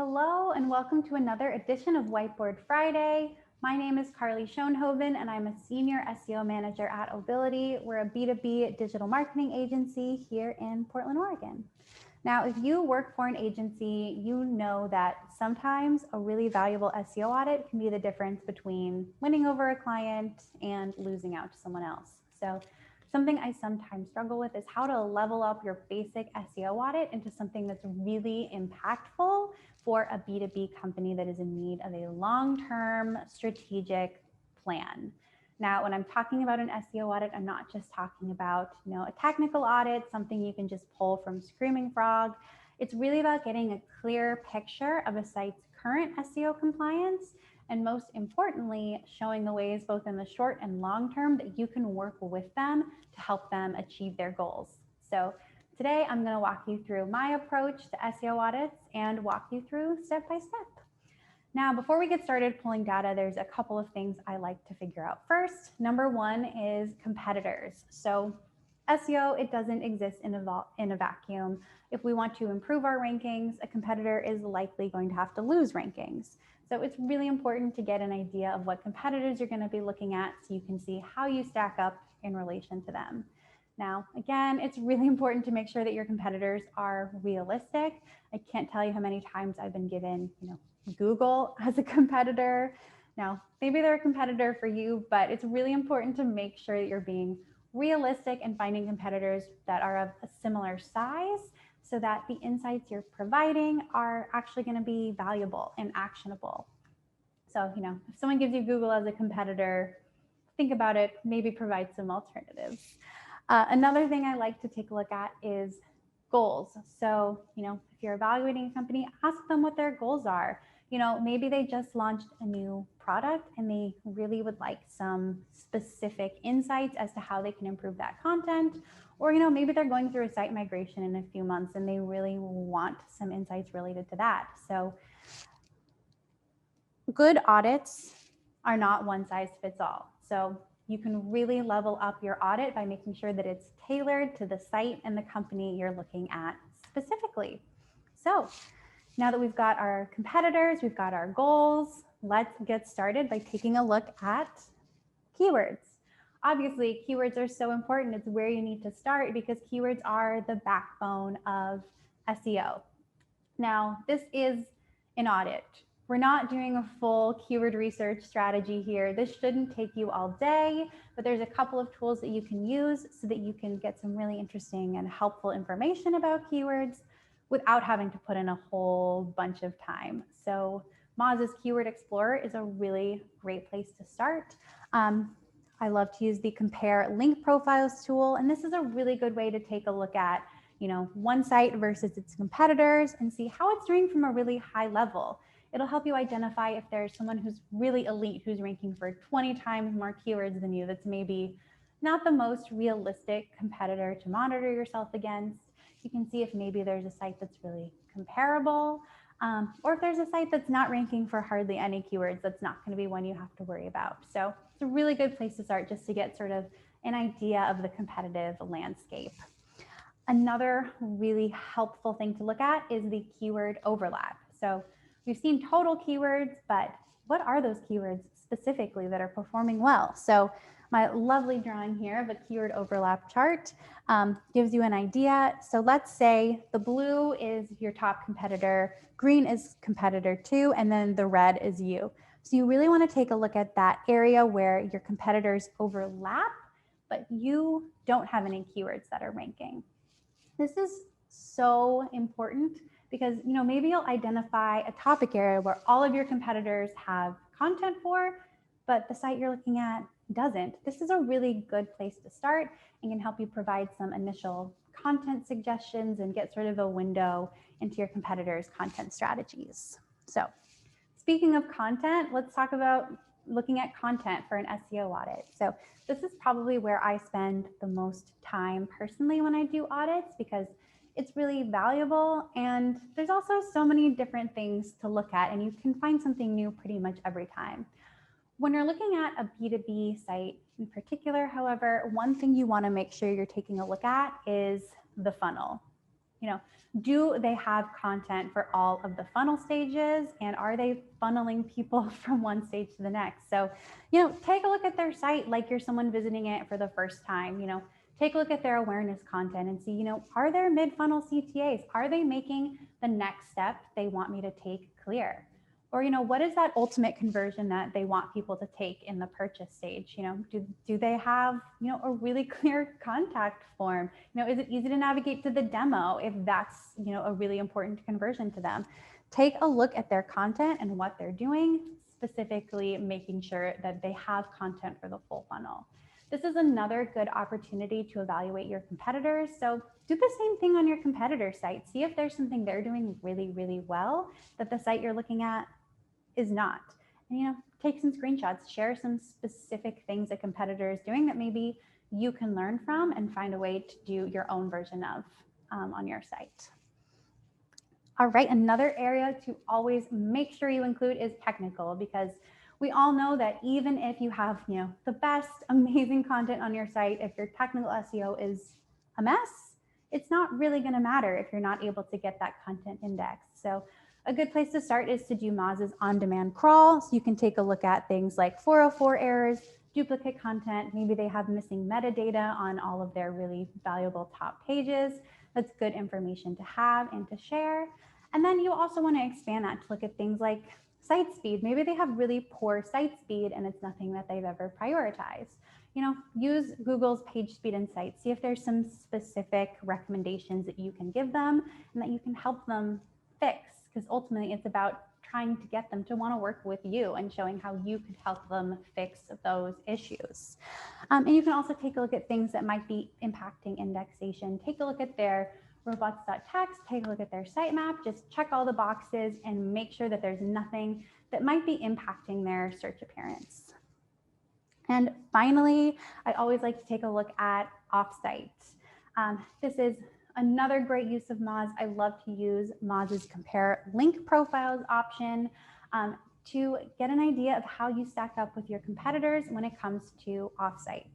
Hello and welcome to another edition of Whiteboard Friday. My name is Carly Schoenhoven and I'm a Senior SEO Manager at Ability. We're a B2B digital marketing agency here in Portland, Oregon. Now, if you work for an agency, you know that sometimes a really valuable SEO audit can be the difference between winning over a client and losing out to someone else. So something I sometimes struggle with is how to level up your basic SEO audit into something that's really impactful for a B2B company that is in need of a long-term strategic plan. Now, when I'm talking about an SEO audit, I'm not just talking about, a technical audit, something you can just pull from Screaming Frog. It's really about getting a clear picture of a site's current SEO compliance, and most importantly, showing the ways both in the short and long term that you can work with them to help them achieve their goals. So today, I'm going to walk you through my approach to SEO audits and walk you through step by step. Now, before we get started pulling data, there's a couple of things I like to figure out first. Number one is competitors. So SEO, it doesn't exist in a vacuum. If we want to improve our rankings, a competitor is likely going to have to lose rankings. So it's really important to get an idea of what competitors you're going to be looking at so you can see how you stack up in relation to them. Now, again, it's really important to make sure that your competitors are realistic. I can't tell you how many times I've been given, Google as a competitor. Now, maybe they're a competitor for you, but it's really important to make sure that you're being realistic and finding competitors that are of a similar size so that the insights you're providing are actually going to be valuable and actionable. So, if someone gives you Google as a competitor, think about it, maybe provide some alternatives. Another thing I like to take a look at is goals. So, if you're evaluating a company, ask them what their goals are. Maybe they just launched a new product and they really would like some specific insights as to how they can improve that content. Or, maybe they're going through a site migration in a few months and they really want some insights related to that. So good audits are not one size fits all. So you can really level up your audit by making sure that it's tailored to the site and the company you're looking at specifically. So now that we've got our competitors, we've got our goals, let's get started by taking a look at keywords. Obviously, keywords are so important. It's where you need to start because keywords are the backbone of SEO. Now, this is an audit. We're not doing a full keyword research strategy here. This shouldn't take you all day, but there's a couple of tools that you can use so that you can get some really interesting and helpful information about keywords without having to put in a whole bunch of time. So Moz's Keyword Explorer is a really great place to start. I love to use the Compare Link Profiles tool, and this is a really good way to take a look at one site versus its competitors and see how it's doing from a really high level. It'll help you identify if there's someone who's really elite, who's ranking for 20 times more keywords than you, that's maybe not the most realistic competitor to monitor yourself against. You can see if maybe there's a site that's really comparable, or if there's a site that's not ranking for hardly any keywords, that's not going to be one you have to worry about. So it's a really good place to start just to get sort of an idea of the competitive landscape. Another really helpful thing to look at is the keyword overlap. So we've seen total keywords, but what are those keywords specifically that are performing well? So my lovely drawing here of a keyword overlap chart gives you an idea. So let's say the blue is your top competitor, green is competitor 2, and then the red is you. So you really want to take a look at that area where your competitors overlap, but you don't have any keywords that are ranking. This is so important because maybe you'll identify a topic area where all of your competitors have content for, but the site you're looking at doesn't. This is a really good place to start and can help you provide some initial content suggestions and get sort of a window into your competitors' content strategies. So speaking of content, let's talk about looking at content for an SEO audit. So this is probably where I spend the most time personally when I do audits because it's really valuable and there's also so many different things to look at and you can find something new pretty much every time. When you're looking at a B2B site in particular, however, one thing you want to make sure you're taking a look at is the funnel. Do they have content for all of the funnel stages, and are they funneling people from one stage to the next? So, take a look at their site like you're someone visiting it for the first time. Take a look at their awareness content and see, are there mid-funnel CTAs? Are they making the next step they want me to take clear? Or, what is that ultimate conversion that they want people to take in the purchase stage? Do they have, a really clear contact form? Is it easy to navigate to the demo if that's, a really important conversion to them? Take a look at their content and what they're doing, specifically making sure that they have content for the full funnel. This is another good opportunity to evaluate your competitors. So do the same thing on your competitor site. See if there's something they're doing really, really well that the site you're looking at is not. And take some screenshots, share some specific things a competitor is doing that maybe you can learn from and find a way to do your own version of on your site. All right, another area to always make sure you include is technical, because we all know that even if you have, the best amazing content on your site, if your technical SEO is a mess, it's not really going to matter if you're not able to get that content indexed. So a good place to start is to do Moz's on-demand crawl. So you can take a look at things like 404 errors, duplicate content. Maybe they have missing metadata on all of their really valuable top pages. That's good information to have and to share. And then you also want to expand that to look at things like site speed. Maybe they have really poor site speed and it's nothing that they've ever prioritized. Use Google's page speed insights. See if there's some specific recommendations that you can give them and that you can help them fix, because ultimately it's about trying to get them to want to work with you and showing how you could help them fix those issues. And you can also take a look at things that might be impacting indexation. Take a look at their robots.txt, take a look at their sitemap, just check all the boxes and make sure that there's nothing that might be impacting their search appearance. And finally, I always like to take a look at offsite. This is another great use of Moz. I love to use Moz's compare link profiles option to get an idea of how you stack up with your competitors when it comes to offsite.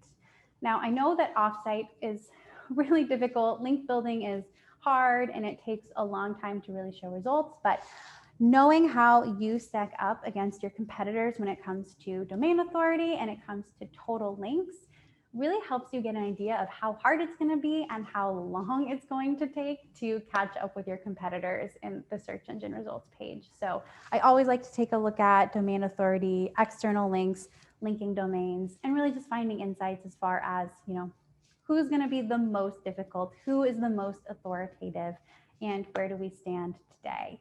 Now, I know that offsite is really difficult. Link building is hard and it takes a long time to really show results, but knowing how you stack up against your competitors when it comes to domain authority and it comes to total links really helps you get an idea of how hard it's going to be and how long it's going to take to catch up with your competitors in the search engine results page. So I always like to take a look at domain authority, external links, linking domains, and really just finding insights as far as, who's going to be the most difficult, who is the most authoritative, and where do we stand today.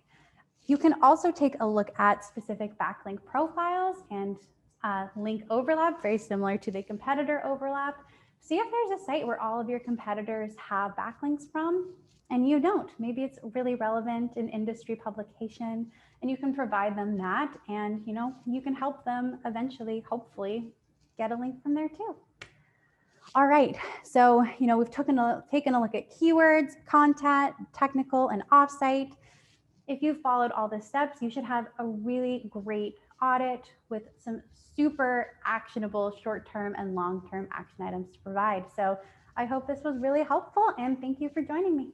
You can also take a look at specific backlink profiles and link overlap, very similar to the competitor overlap. See if there's a site where all of your competitors have backlinks from and you don't. Maybe it's really relevant in industry publication and you can provide them that, and you can help them eventually, hopefully, get a link from there too. All right, so we've taken a look at keywords, content, technical, and offsite. If you've followed all the steps, you should have a really great audit with some super actionable short-term and long-term action items to provide. So I hope this was really helpful, and thank you for joining me.